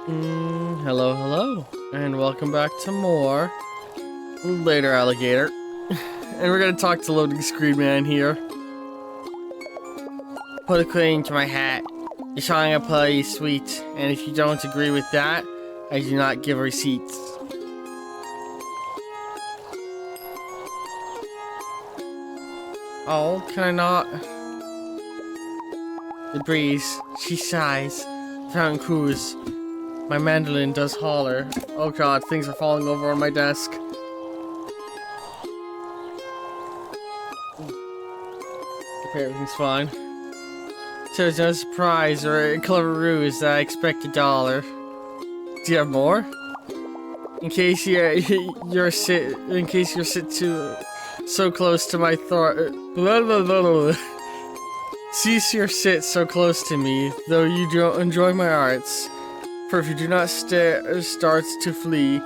Hello, hello, and welcome back to more Later, Alligator. And we're gonna talk to Loading Screen Man here. Put a coin into my hat. You're trying to play sweet, and if you don't agree with that, I do not give receipts. Oh, can I not? The breeze, she sighs. The fountain coos. My mandolin does holler. Oh god, things are falling over on my desk. Okay, everything's fine. So it's no surprise or a clever ruse that I expect $1. Do you have more? In case you're sit too so close to my throat. Cease your sit so close to me, though you don't enjoy my arts. For if you do not start to flee,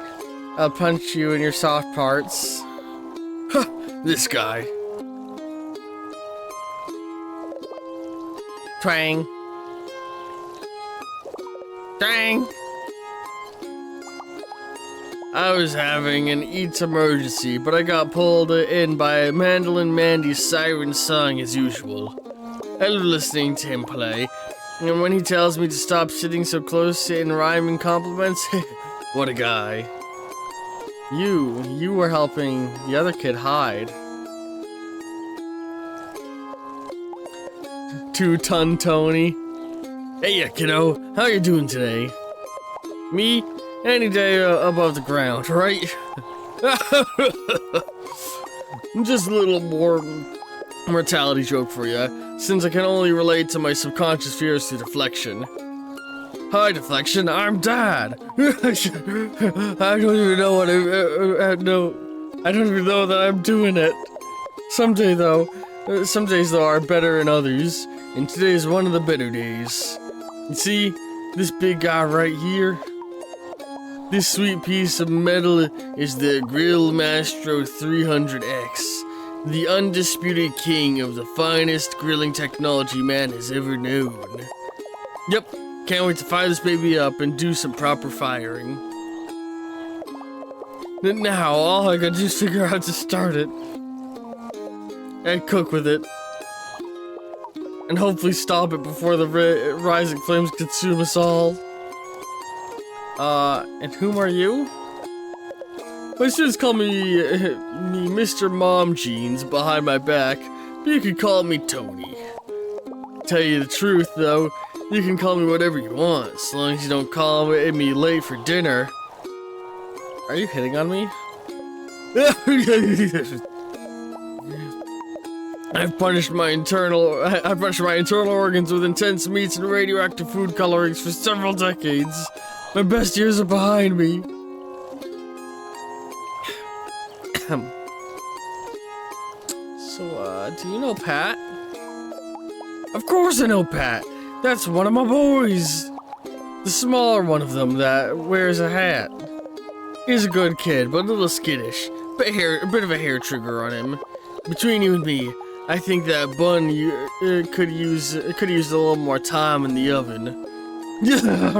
I'll punch you in your soft parts. Huh, this guy. Twang. Dang. I was having an eats emergency, but I got pulled in by Mandolin Mandy's siren song as usual. I love listening to him play. And when he tells me to stop sitting so close in rhyming compliments, what a guy. You were helping the other kid hide. 2-ton Tony. Hey, kiddo, how you doing today? Me? Any day above the ground, right? Just a little more mortality joke for you, since I can only relate to my subconscious fears through deflection. Hi, deflection, I'm Dad! I don't even know what I don't even know that I'm doing it. Some days though are better than others, and today is one of the better days. You see, this big guy right here? This sweet piece of metal is the Grill Mastro 300X. The undisputed king of the finest grilling technology man has ever known. Yep, can't wait to fire this baby up and do some proper firing. Now, all I gotta do is figure out how to start it. And cook with it. And hopefully stop it before the rising flames consume us all. And whom are you? My students call me Mr. Mom Jeans behind my back, but you can call me Tony. Tell you the truth, though, you can call me whatever you want, as long as you don't call me late for dinner. Are you hitting on me? I've punished my internal organs with intense meats and radioactive food colorings for several decades. My best years are behind me. So, do you know Pat? Of course I know Pat. That's one of my boys. The smaller one of them that wears a hat. He's a good kid, but a little skittish. A bit of a hair trigger on him. Between you and me, I think that bun could use a little more time in the oven.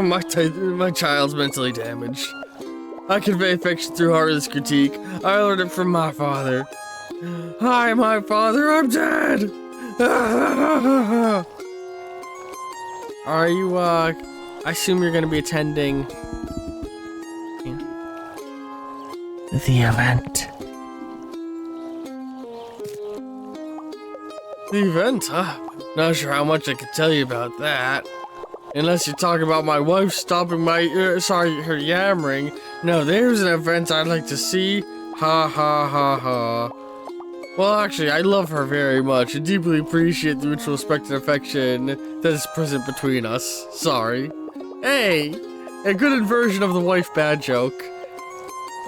My child's mentally damaged. I convey affection through heartless critique. I learned it from my father. Hi, my father, I'm dead! Are you, I assume you're gonna be attending... the event. The event, huh? Not sure how much I can tell you about that. Unless you're talking about my wife stopping her yammering. No, there's an event I'd like to see. Ha ha ha ha. Well, actually, I love her very much and deeply appreciate the mutual respect and affection that is present between us. Sorry. Hey, a good inversion of the wife bad joke.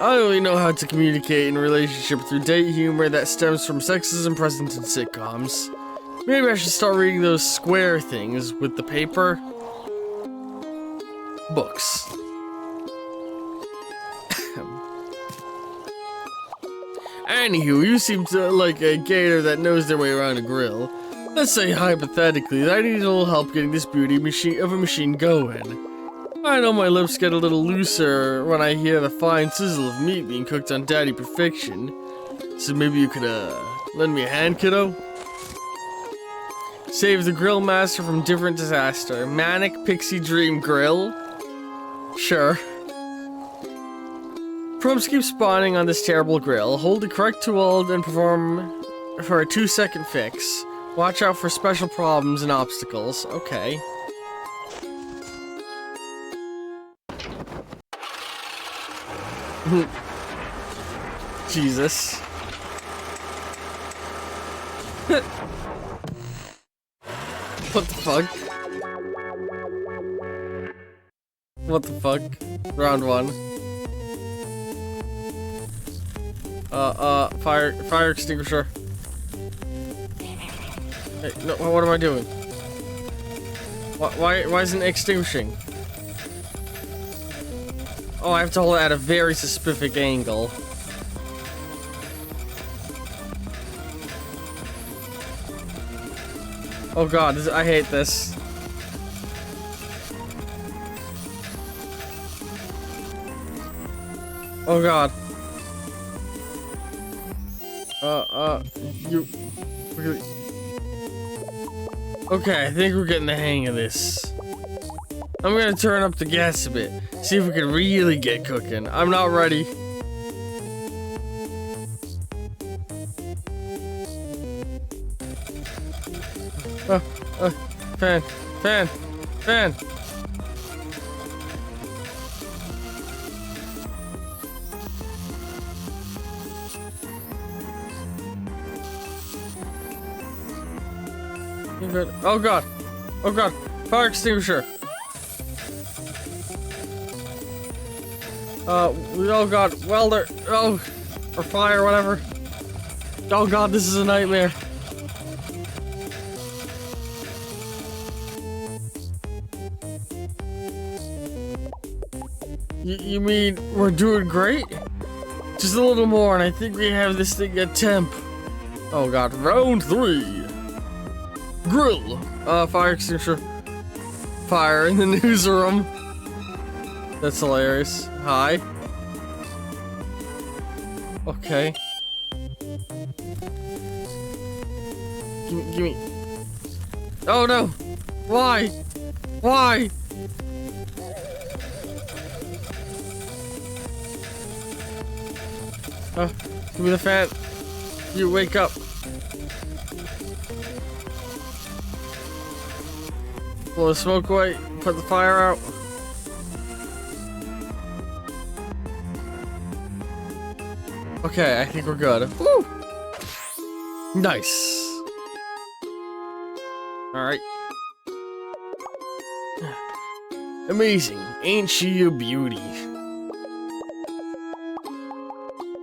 I only know how to communicate in a relationship through date humor that stems from sexism present in sitcoms. Maybe I should start reading those square things with the paper. Books. Anywho, you seem to like a gator that knows their way around a grill. Let's say hypothetically that I need a little help getting this beauty of a machine going. I know my lips get a little looser when I hear the fine sizzle of meat being cooked on daddy perfection. So maybe you could, lend me a hand, kiddo? Save the grill master from different disaster. Manic Pixie Dream Grill? Sure. Problems keep spawning on this terrible grill. Hold the correct tool and perform for a 2-second fix. Watch out for special problems and obstacles. Okay. Jesus. What the fuck? What the fuck? Round 1. Fire extinguisher. Hey, no, what am I doing? Why isn't it extinguishing? Oh, I have to hold it at a very specific angle. Oh god, I hate this. Oh god. You... Really... Okay, I think we're getting the hang of this. I'm gonna turn up the gas a bit. See if we can really get cooking. I'm not ready. Fan. Oh god. Oh god. Fire extinguisher. Oh god. Welder. Oh. Or fire, whatever. Oh god, this is a nightmare. You mean we're doing great? Just a little more and I think we have this thing at temp. Oh god. Round 3. Grill. Fire extinguisher. Fire in the newsroom. That's hilarious. Hi. Okay. Give me. Oh no! Why? Why? Give me the fan. You wake up. Blow the smoke away. Put the fire out. Okay, I think we're good. Woo! Nice. Alright. Amazing. Ain't she a beauty?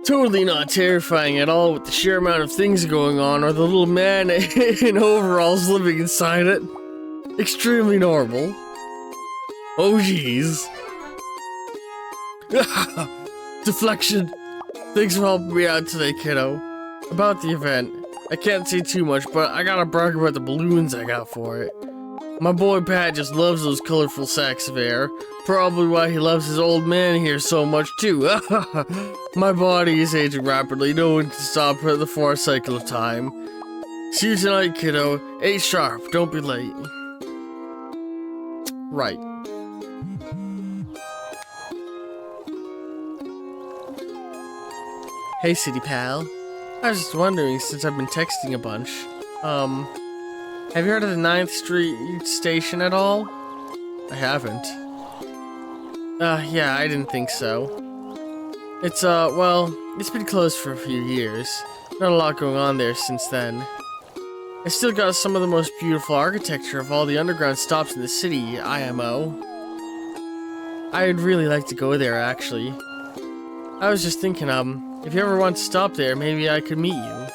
Totally not terrifying at all with the sheer amount of things going on or the little man in overalls living inside it. Extremely normal. Oh jeez. Deflection. Thanks for helping me out today, kiddo. About the event, I can't say too much, but I gotta brag about the balloons I got for it. My boy Pat just loves those colorful sacks of air. Probably why he loves his old man here so much too. My body is aging rapidly. No one can stop the forced cycle of time. See you tonight, kiddo. 8 sharp. Don't be late. Right. Hey, city pal. I was just wondering, since I've been texting a bunch, have you heard of the 9th Street station at all? I haven't. Yeah, I didn't think so. It's, well, it's been closed for a few years. Not a lot going on there since then. It's still got some of the most beautiful architecture of all the underground stops in the city, IMO. I'd really like to go there, actually. I was just thinking, if you ever want to stop there, maybe I could meet you.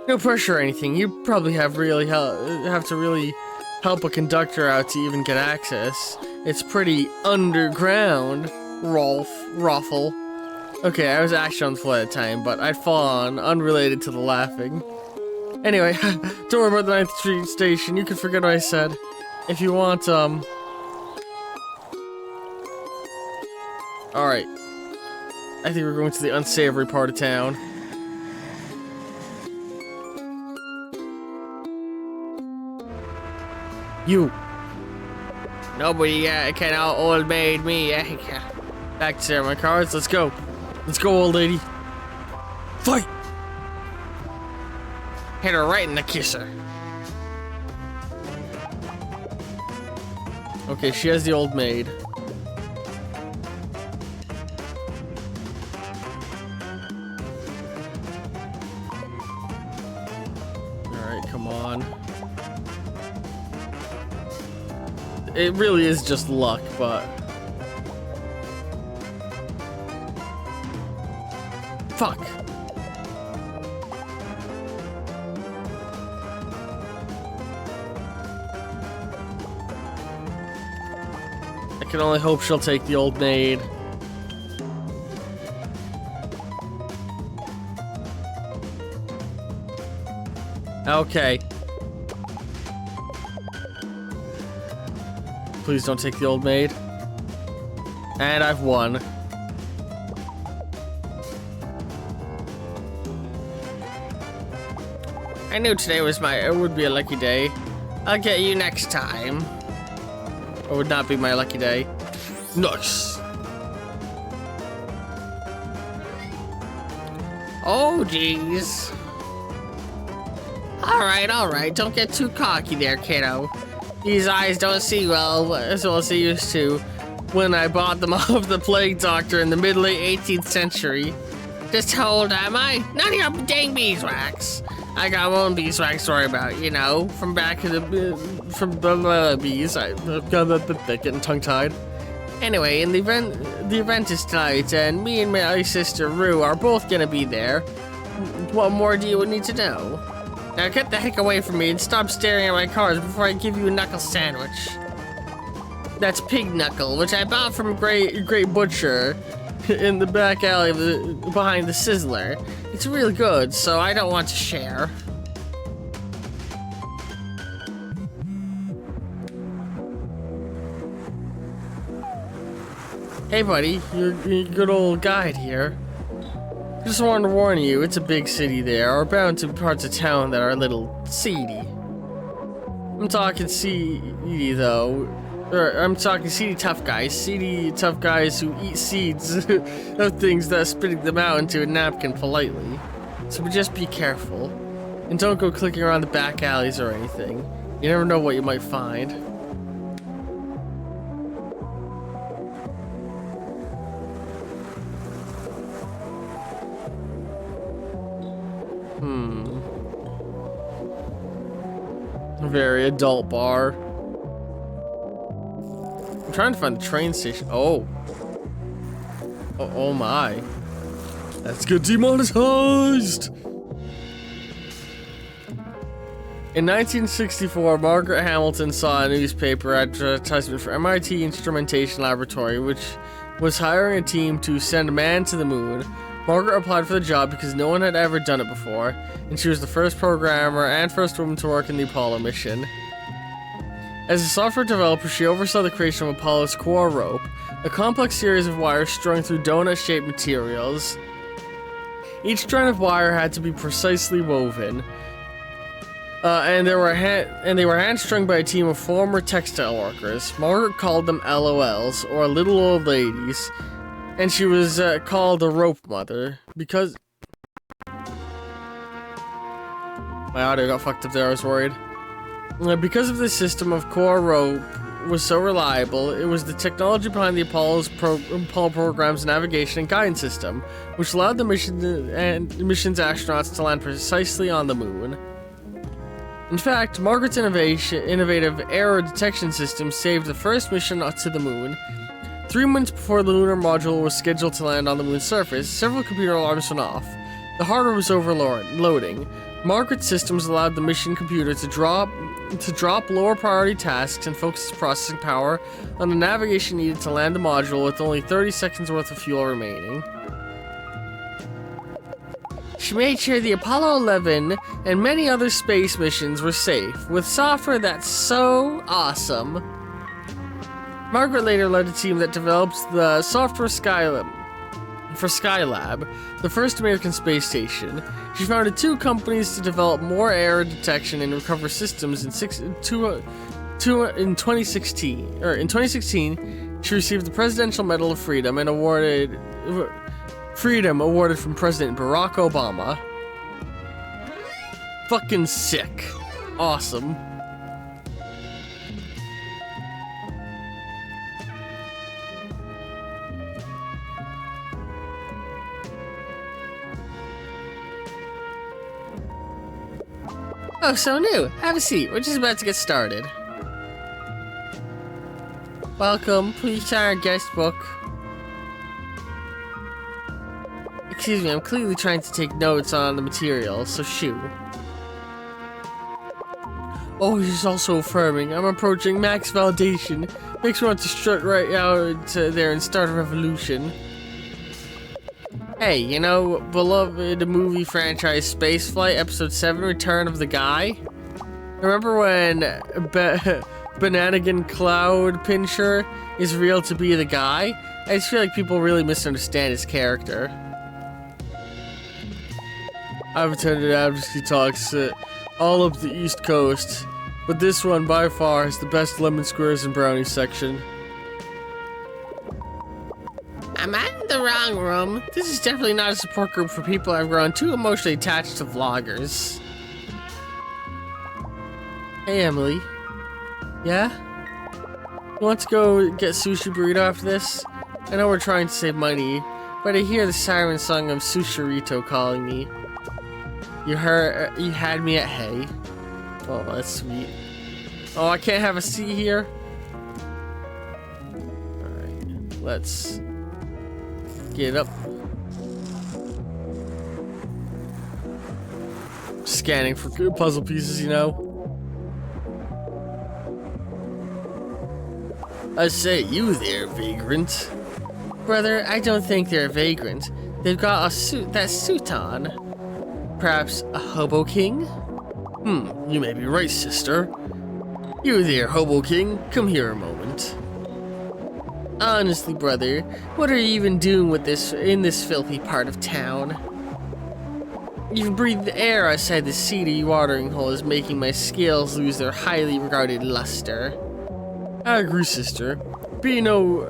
No pressure or anything. You probably have to really help a conductor out to even get access. It's pretty underground, Raffle. Okay, I was actually on the floor at the time, but I'd fallen unrelated to the laughing. Anyway, don't worry about the 9th Street station. You can forget what I said. If you want, Alright. I think we're going to the unsavory part of town. You. Nobody can old maid me. Back to my cards. Let's go. Let's go, old lady. Fight! Hit her right in the kisser. Okay, she has the old maid. Alright, come on. It really is just luck, but... Fuck! I can only hope she'll take the old maid. Okay. Please don't take the old maid. And I've won. I knew today would be a lucky day. I'll get you next time. It would not be my lucky day. Nice. Oh, jeez. All right. Don't get too cocky there, kiddo. These eyes don't see well as they used to when I bought them off the plague doctor in the mid-late 18th century. Just how old am I? None of your dang beeswax. I got my own beeswax story about, you know, from back in the bees. I got getting tongue-tied. Anyway, the event is tonight, and me and my sister Rue are both gonna be there. What more do you need to know? Now get the heck away from me and stop staring at my cards before I give you a knuckle sandwich. That's pig knuckle, which I bought from Great Butcher in the back alley behind the Sizzler. It's really good, so I don't want to share. Hey buddy, you're a good old guide here. Just wanted to warn you, it's a big city there, or bound to be parts of town that are a little seedy. I'm talking seedy though. I'm talking seedy tough guys who eat seeds of things that are spitting them out into a napkin politely. So just be careful. And don't go clicking around the back alleys or anything. You never know what you might find. A very adult bar. I'm trying to find the train station. Oh my. Let's get demonetized! In 1964, Margaret Hamilton saw a newspaper advertisement for MIT Instrumentation Laboratory, which was hiring a team to send a man to the moon. Margaret applied for the job because no one had ever done it before, and she was the first programmer and first woman to work in the Apollo mission. As a software developer, she oversaw the creation of Apollo's core rope, a complex series of wires strung through donut-shaped materials. Each strand of wire had to be precisely woven, and they were hand-strung by a team of former textile workers. Margaret called them LOLs, or little old ladies, and she was called the rope mother because... My audio got fucked up there, I was worried. Because of the system of core rope was so reliable, it was the technology behind the Apollo program's navigation and guidance system, which allowed the mission's astronauts to land precisely on the moon. In fact, Margaret's innovative error detection system saved the first mission to the moon. 3 months before the lunar module was scheduled to land on the moon's surface, several computer alarms went off. The hardware was overloading. Margaret's systems allowed the mission computer to drop lower priority tasks and focus its processing power on the navigation needed to land the module with only 30 seconds worth of fuel remaining. She made sure the Apollo 11 and many other space missions were safe, with software that's so awesome. Margaret later led a team that developed the software for Skylab, the first American space station. She founded 2 companies to develop more error detection and recovery systems in 2016. In 2016, she received the Presidential Medal of Freedom and awarded from President Barack Obama. Fucking sick. Awesome. Oh, so new. Have a seat. We're just about to get started. Welcome. Please sign our guest book. Excuse me, I'm clearly trying to take notes on the material, so shoo. Oh, this is also affirming. I'm approaching max validation. Makes me want to strut right out there and start a revolution. Hey, you know, beloved movie franchise Spaceflight, Episode 7, Return of the Guy? Remember when Bananagan Cloud Pincher is revealed to be the guy? I just feel like people really misunderstand his character. I've attended advocacy talks all up the East Coast, but this one by far has the best lemon squares and brownies section. I'm in the wrong room. This is definitely not a support group for people I've grown too emotionally attached to vloggers. Hey, Emily. Yeah? You want to go get sushi burrito after this? I know we're trying to save money, but I hear the siren song of Sushirito calling me. You had me at hey. Oh, that's sweet. Oh, I can't have a seat here? Alright, let's get up. Scanning for puzzle pieces, you know. I say, you there, vagrant. Brother, I don't think they're a vagrant. They've got that suit on. Perhaps a hobo king? You may be right, sister. You there, hobo king. Come here a moment. Honestly, brother, what are you even doing with this in this filthy part of town? Even breathing the air outside the seedy watering hole is making my scales lose their highly regarded luster. I agree, sister. But you know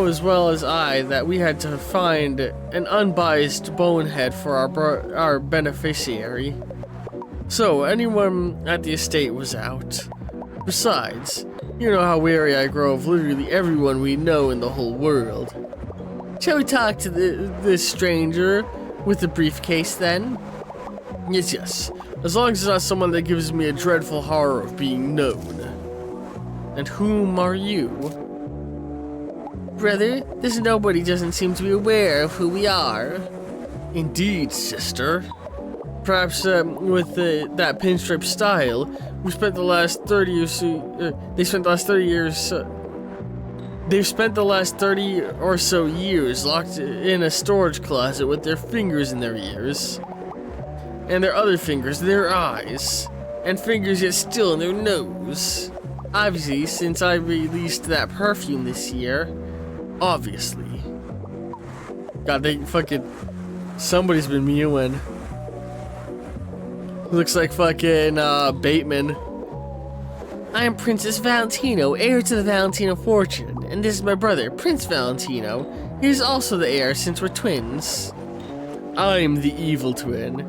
as well as I that we had to find an unbiased bonehead for our beneficiary. So anyone at the estate was out. Besides, you know how weary I grow of literally everyone we know in the whole world. Shall we talk to this stranger with the briefcase then? Yes. As long as it's not someone that gives me a dreadful horror of being known. And whom are you? Brother, this nobody doesn't seem to be aware of who we are. Indeed, sister. Perhaps with that pinstripe style, we spent the last 30 years. They've spent the last 30 or so years locked in a storage closet with their fingers in their ears, and their other fingers in their eyes, and fingers yet still in their nose. Obviously, since I released that perfume this year. Obviously. God, they fucking. Somebody's been mewing. Looks like fucking Bateman. I am Princess Valentino, heir to the Valentino fortune, and this is my brother, Prince Valentino. He is also the heir since we're twins. I'm the evil twin.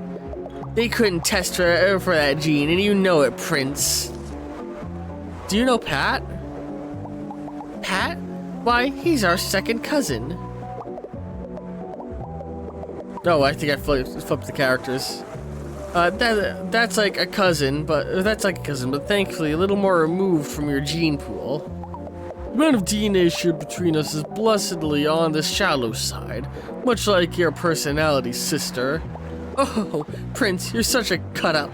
They couldn't test for that gene, and you know it, Prince. Do you know Pat? Pat? Why, he's our second cousin. Oh, I think I flipped the characters. That's like a cousin, but thankfully a little more removed from your gene pool. The amount of DNA shared between us is blessedly on the shallow side, much like your personality, sister. Oh, Prince, you're such a cut-up.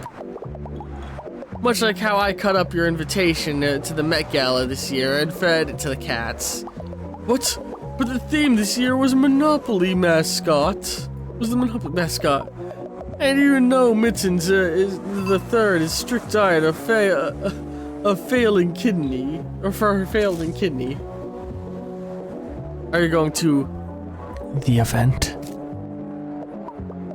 Much like how I cut up your invitation to the Met Gala this year and fed it to the cats. What? But the theme this year was Monopoly mascot. And you know Mittens is the third is strict diet of a failing kidney, or for her failing kidney. Are you going to the event?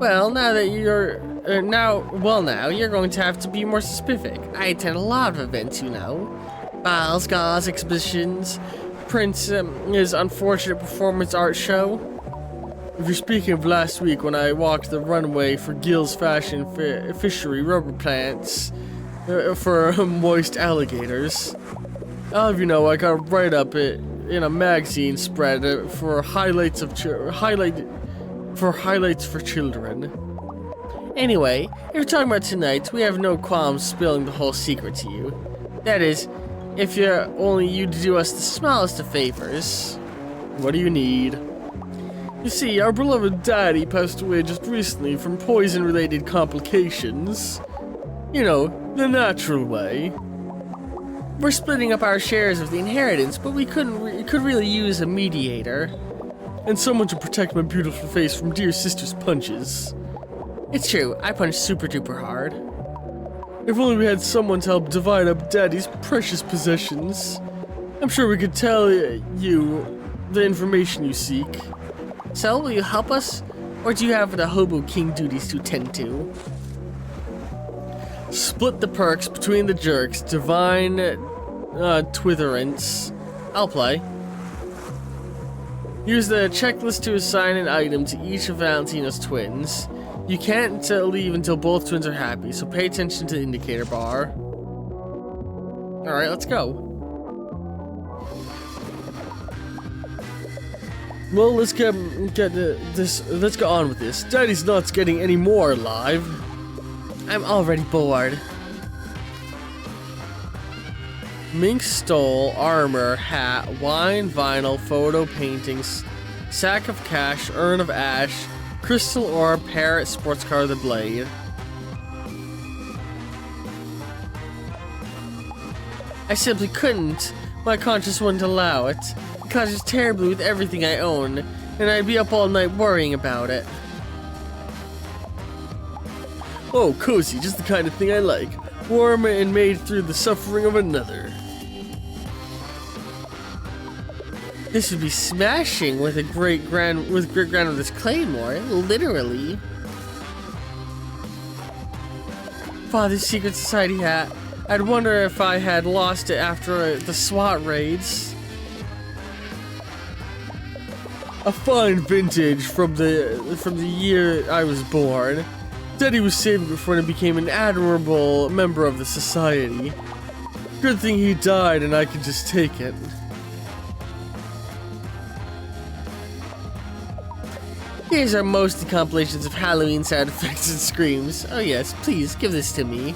Well, now that you're now you're going to have to be more specific. I attend a lot of events, you know. Balls, galas, exhibitions, Prince's unfortunate performance art show. If you're speaking of last week when I walked the runway for Gil's fashion fishery rubber plants for moist alligators. I'll have you know I got a write-up in a magazine spread for highlights for children. Anyway, if you're talking about tonight, we have no qualms spilling the whole secret to you. That is, if you're only you to do us the smallest of favors. What do you need? You see, our beloved daddy passed away just recently from poison-related complications. You know, the natural way. We're splitting up our shares of the inheritance, but we could really use a mediator. And someone to protect my beautiful face from dear sister's punches. It's true, I punch super duper hard. If only we had someone to help divide up Daddy's precious possessions. I'm sure we could tell you the information you seek. So, will you help us? Or do you have the Hobo King duties to tend to? Split the perks between the jerks, divine twitherance. I'll play. Use the checklist to assign an item to each of Valentina's twins. You can't leave until both twins are happy, so pay attention to the indicator bar. Alright, let's go. Well, let's get this. Let's go on with this. Daddy's not getting any more alive. I'm already bored. Mink stole, armor, hat, wine, vinyl, photo, paintings, sack of cash, urn of ash, crystal orb, parrot, sports car, the blade. I simply couldn't. My conscience wouldn't allow it. It clashes terribly with everything I own, and I'd be up all night worrying about it. Oh, cozy, just the kind of thing I like. Warm and made through the suffering of another. This would be smashing with a great grandmother's claymore, literally. Father's secret society hat. I'd wonder if I had lost it after the SWAT raids. A fine vintage from the year I was born. Daddy was saving it before he became an admirable member of the society. Good thing he died and I could just take it. Here's our most compilations of Halloween sound effects and screams. Oh yes, please, give this to me.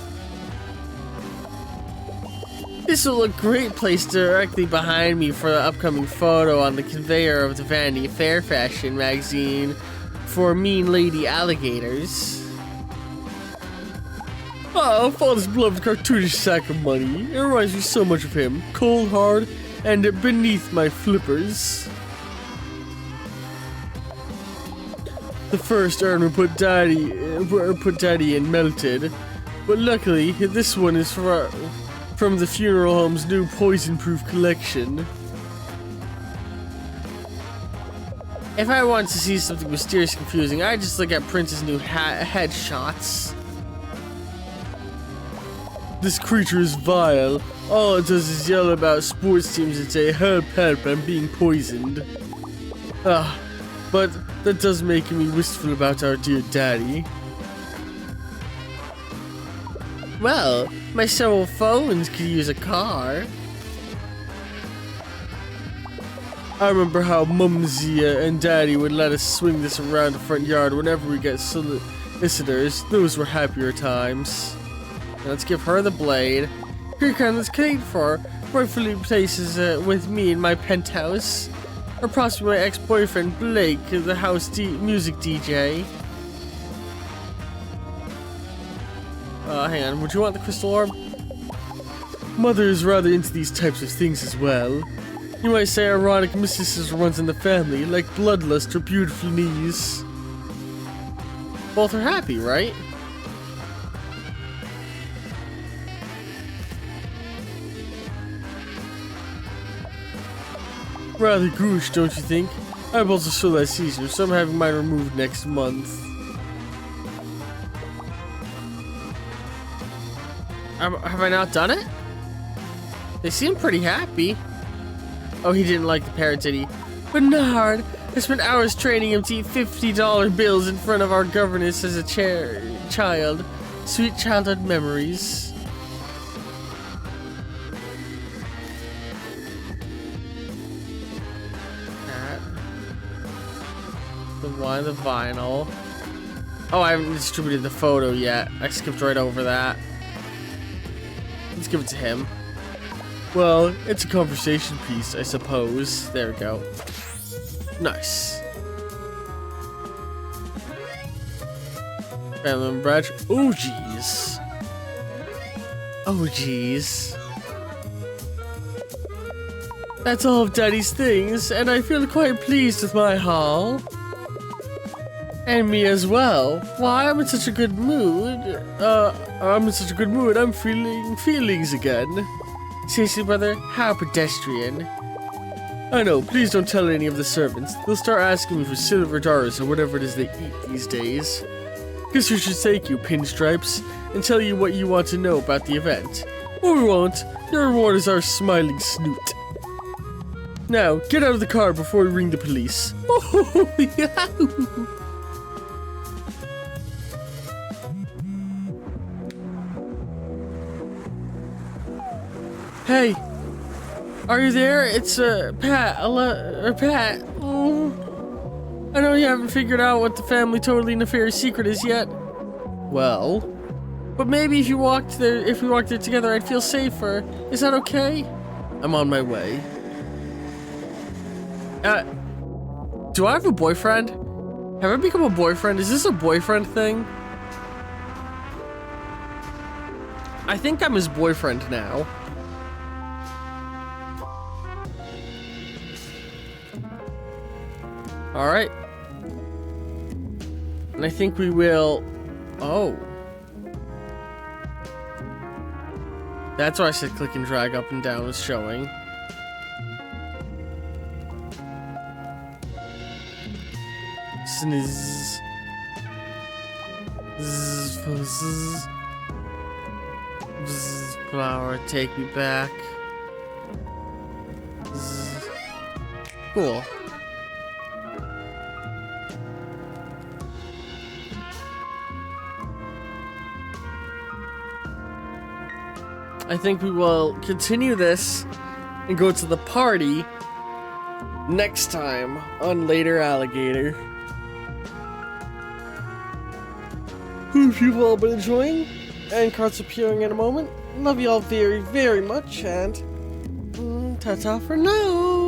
This will look great placed directly behind me for the upcoming photo on the conveyor of the Vanity Fair fashion magazine for mean lady alligators. Oh, Father's beloved cartoonish sack of money. It reminds me so much of him. Cold, hard, and beneath my flippers. The first urn put Daddy in melted, but luckily this one is from the funeral home's new poison-proof collection. If I want to see something mysterious and confusing, I just look at Prince's new headshots. This creature is vile. All it does is yell about sports teams and say, "Help, help, I'm being poisoned." But that does make me wistful about our dear daddy. Well, my several phones could use a car. I remember how Mumsy and Daddy would let us swing this around the front yard whenever we get solicitors. Those were happier times. Now let's give her the blade. Great that's catered for. Rightfully places with me in my penthouse. Or possibly my ex-boyfriend Blake, the house music DJ. Hang on, would you want the crystal orb? Mother is rather into these types of things as well. You might say ironic mysticism runs in the family, like bloodlust or beautiful knees. Both are happy, right? Rather goosh, don't you think? I'm also so that season, so I'm having mine removed next month. Have I not done it? They seem pretty happy. Oh, he didn't like the parrot, did he? Bernard, I spent hours training him to eat $50 bills in front of our governess as a child. Sweet childhood memories. That. The one, the vinyl. Oh, I haven't distributed the photo yet. I skipped right over that. Let's give it to him. Well, it's a conversation piece, I suppose. There we go. Nice. Family and Brad. Oh, jeez. Oh, jeez. That's all of Daddy's things, and I feel quite pleased with my haul. And me as well. Why, I'm in such a good mood. I'm feeling feelings again. Seriously, brother, how pedestrian. I know, please don't tell any of the servants. They'll start asking me for silver dollars or whatever it is they eat these days. Guess we should take you, Pinstripes, and tell you what you want to know about the event. Or we won't. Your reward is our smiling snoot. Now, get out of the car before we ring the police. Oh, yeah. Hey, are you there? It's Pat. Pat. Oh, I know you haven't figured out what the family totally nefarious secret is yet. Well, but maybe if we walked there together, I'd feel safer. Is that okay? I'm on my way. Do I have a boyfriend? Have I become a boyfriend? Is this a boyfriend thing? I think I'm his boyfriend now. Alright. And I think we will... Oh. That's why I said click and drag up and down was showing. Sniz. Zzz, zzz. Zzz, flower, take me back. Zzz. Cool. I think we will continue this and go to the party next time on Later Alligator. Hope you've all been enjoying, and cards appearing in a moment. Love you all very, very much, and ta-ta for now.